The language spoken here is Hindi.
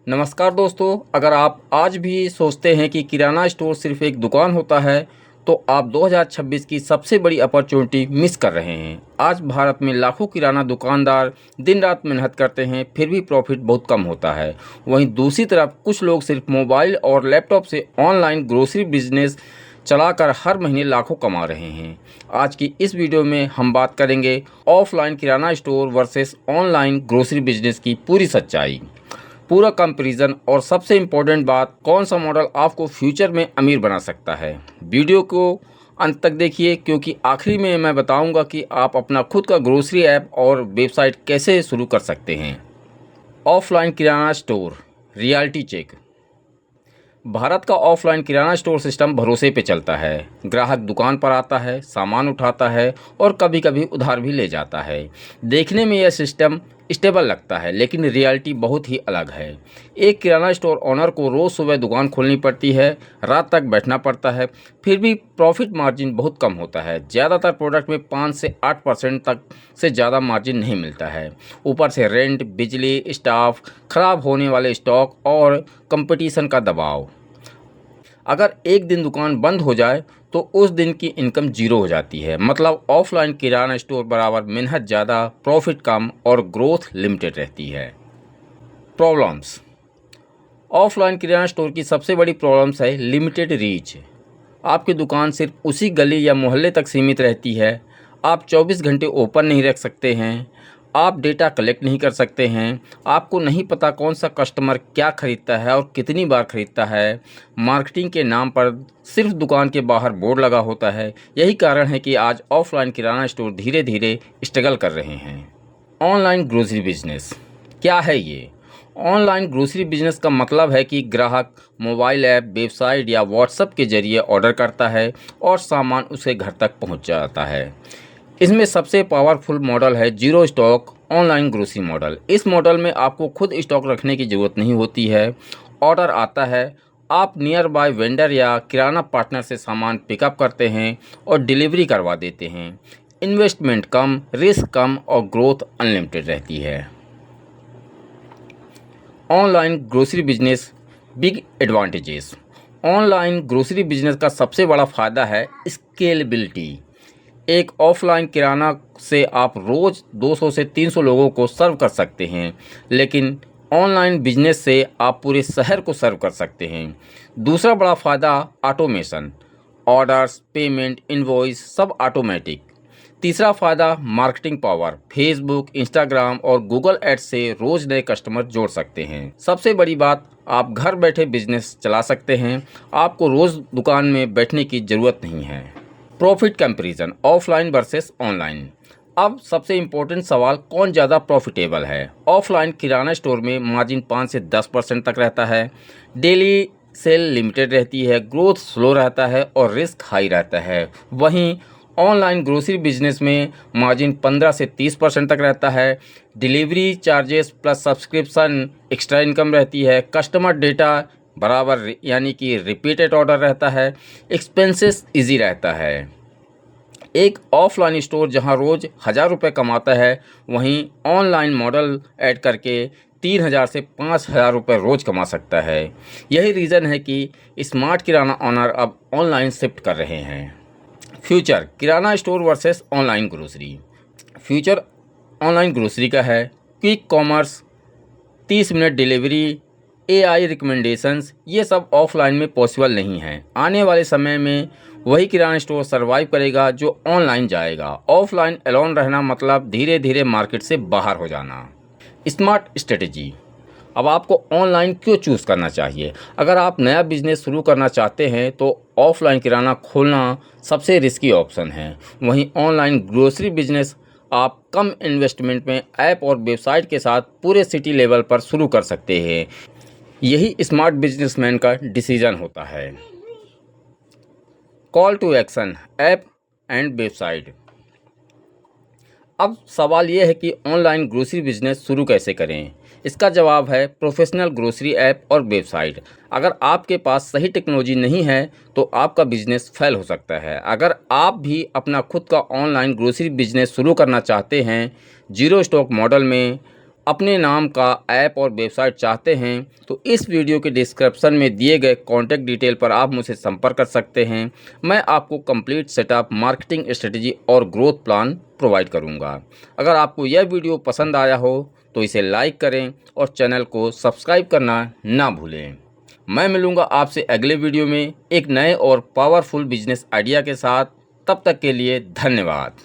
नमस्कार दोस्तों, अगर आप आज भी सोचते हैं कि किराना स्टोर सिर्फ एक दुकान होता है तो आप 2026 की सबसे बड़ी अपॉर्चुनिटी मिस कर रहे हैं। आज भारत में लाखों किराना दुकानदार दिन रात मेहनत करते हैं, फिर भी प्रॉफिट बहुत कम होता है। वहीं दूसरी तरफ कुछ लोग सिर्फ मोबाइल और लैपटॉप से ऑनलाइन ग्रोसरी बिजनेस चलाकर हर महीने लाखों कमा रहे हैं। आज की इस वीडियो में हम बात करेंगे offline kirana store versus online grocery business की पूरी सच्चाई, पूरा कंपैरिजन और सबसे इम्पोर्टेंट बात, कौन सा मॉडल आपको फ्यूचर में अमीर बना सकता है। वीडियो को अंत तक देखिए, क्योंकि आखिरी में मैं बताऊंगा कि आप अपना खुद का ग्रोसरी ऐप और वेबसाइट कैसे शुरू कर सकते हैं। Offline kirana store reality check. Bharat का ऑफलाइन किराना स्टोर सिस्टम भरोसे पे चलता है। ग्राहक दुकान पर आता है, सामान उठाता है और कभी कभी उधार भी ले जाता है। देखने में यह सिस्टम स्टेबल लगता है, लेकिन रियलिटी बहुत ही अलग है। एक किराना स्टोर ओनर को रोज़ सुबह दुकान खोलनी पड़ती है, रात तक बैठना पड़ता है, फिर भी प्रॉफिट मार्जिन बहुत कम होता है। ज़्यादातर प्रोडक्ट में 5 से 8% तक से ज़्यादा मार्जिन नहीं मिलता है। ऊपर से रेंट, बिजली, स्टाफ, ख़राब होने वाले स्टॉक और कंपटीशन का दबाव। अगर एक दिन दुकान बंद हो जाए तो उस दिन की इनकम जीरो हो जाती है। मतलब ऑफलाइन किराना स्टोर बराबर मेहनत ज़्यादा, प्रॉफिट कम और ग्रोथ लिमिटेड रहती है। प्रॉब्लम्स। ऑफलाइन किराना स्टोर की सबसे बड़ी प्रॉब्लम्स है लिमिटेड रीच। आपकी दुकान सिर्फ उसी गली या मोहल्ले तक सीमित रहती है। आप 24 घंटे ओपन नहीं रख सकते हैं। आप डेटा कलेक्ट नहीं कर सकते हैं। आपको नहीं पता कौन सा कस्टमर क्या खरीदता है और कितनी बार खरीदता है। मार्केटिंग के नाम पर सिर्फ दुकान के बाहर बोर्ड लगा होता है। यही कारण है कि आज ऑफलाइन किराना स्टोर धीरे धीरे स्ट्रगल कर रहे हैं। ऑनलाइन ग्रोसरी बिजनेस क्या है ये? ऑनलाइन ग्रोसरी बिजनेस का मतलब है कि ग्राहक मोबाइल ऐप, वेबसाइट या व्हाट्सएप के जरिए ऑर्डर करता है और सामान उसे घर तक पहुंच जाता है। इसमें सबसे पावरफुल मॉडल है zero stock online grocery model. इस मॉडल में आपको खुद स्टॉक रखने की ज़रूरत नहीं होती है। ऑर्डर आता है, आप नियर बाय वेंडर या किराना पार्टनर से सामान पिकअप करते हैं और डिलीवरी करवा देते हैं। इन्वेस्टमेंट कम, रिस्क कम और ग्रोथ अनलिमिटेड रहती है। Online grocery business big advantages. Online grocery business का सबसे बड़ा फ़ायदा है स्केलेबिलिटी। एक ऑफलाइन किराना से आप रोज़ 200 से 300 लोगों को सर्व कर सकते हैं, लेकिन ऑनलाइन बिजनेस से आप पूरे शहर को सर्व कर सकते हैं। दूसरा बड़ा फ़ायदा ऑटोमेशन, ऑर्डर्स, पेमेंट, इनवॉइस सब ऑटोमेटिक। तीसरा फ़ायदा मार्केटिंग पावर, फेसबुक, इंस्टाग्राम और गूगल एड्स से रोज़ नए कस्टमर जोड़ सकते हैं। सबसे बड़ी बात, आप घर बैठे बिजनेस चला सकते हैं। आपको रोज़ दुकान में बैठने की ज़रूरत नहीं है। Profit comparison offline versus online. अब सबसे इम्पोर्टेंट सवाल, कौन ज़्यादा प्रॉफिटेबल है? ऑफलाइन किराना स्टोर में मार्जिन 5 से 10% तक रहता है। डेली सेल लिमिटेड रहती है, ग्रोथ स्लो रहता है और रिस्क हाई रहता है। वहीं ऑनलाइन ग्रोसरी बिजनेस में मार्जिन 15 से 30% तक रहता है। Delivery charges plus subscription extra income रहती है। कस्टमर डेटा बराबर यानी कि रिपीटेड ऑर्डर रहता है। एक्सपेंसेस इजी रहता है। एक ऑफलाइन स्टोर जहां रोज़ 1000 रुपये कमाता है, वहीं ऑनलाइन मॉडल ऐड करके 3000 से 5000 रुपये रोज़ कमा सकता है। यही रीज़न है कि स्मार्ट किराना ऑनर अब ऑनलाइन शिफ्ट कर रहे हैं। Future kirana store versus online grocery. Future online grocery का है। Quick commerce, 30 minute delivery, AI recommendations, ये सब ऑफलाइन में पॉसिबल नहीं है। आने वाले समय में वही किराना स्टोर सरवाइव करेगा जो ऑनलाइन जाएगा। ऑफलाइन एलोन रहना मतलब धीरे धीरे मार्केट से बाहर हो जाना। Smart strategy. अब आपको ऑनलाइन क्यों चूज़ करना चाहिए? अगर आप नया बिजनेस शुरू करना चाहते हैं तो ऑफलाइन किराना खोलना सबसे रिस्की ऑप्शन है। वहीं ऑनलाइन ग्रोसरी बिजनेस आप कम इन्वेस्टमेंट में ऐप और वेबसाइट के साथ पूरे सिटी लेवल पर शुरू कर सकते हैं। यही स्मार्ट बिजनेसमैन का डिसीजन होता है। Call to action, app and website. अब सवाल ये है कि ऑनलाइन ग्रोसरी बिजनेस शुरू कैसे करें। इसका जवाब है प्रोफेशनल ग्रोसरी ऐप और वेबसाइट। अगर आपके पास सही टेक्नोलॉजी नहीं है तो आपका बिजनेस फेल हो सकता है। अगर आप भी अपना खुद का ऑनलाइन ग्रोसरी बिजनेस शुरू करना चाहते हैं जीरो स्टॉक मॉडल में, अपने नाम का ऐप और वेबसाइट चाहते हैं तो इस वीडियो के डिस्क्रिप्शन में दिए गए कॉन्टैक्ट डिटेल पर आप मुझसे संपर्क कर सकते हैं। मैं आपको कंप्लीट सेटअप, मार्केटिंग स्ट्रेटजी और ग्रोथ प्लान प्रोवाइड करूंगा। अगर आपको यह वीडियो पसंद आया हो तो इसे लाइक करें और चैनल को सब्सक्राइब करना ना भूलें। मैं मिलूंगा आपसे अगले वीडियो में एक नए और पावरफुल बिजनेस आइडिया के साथ। तब तक के लिए धन्यवाद।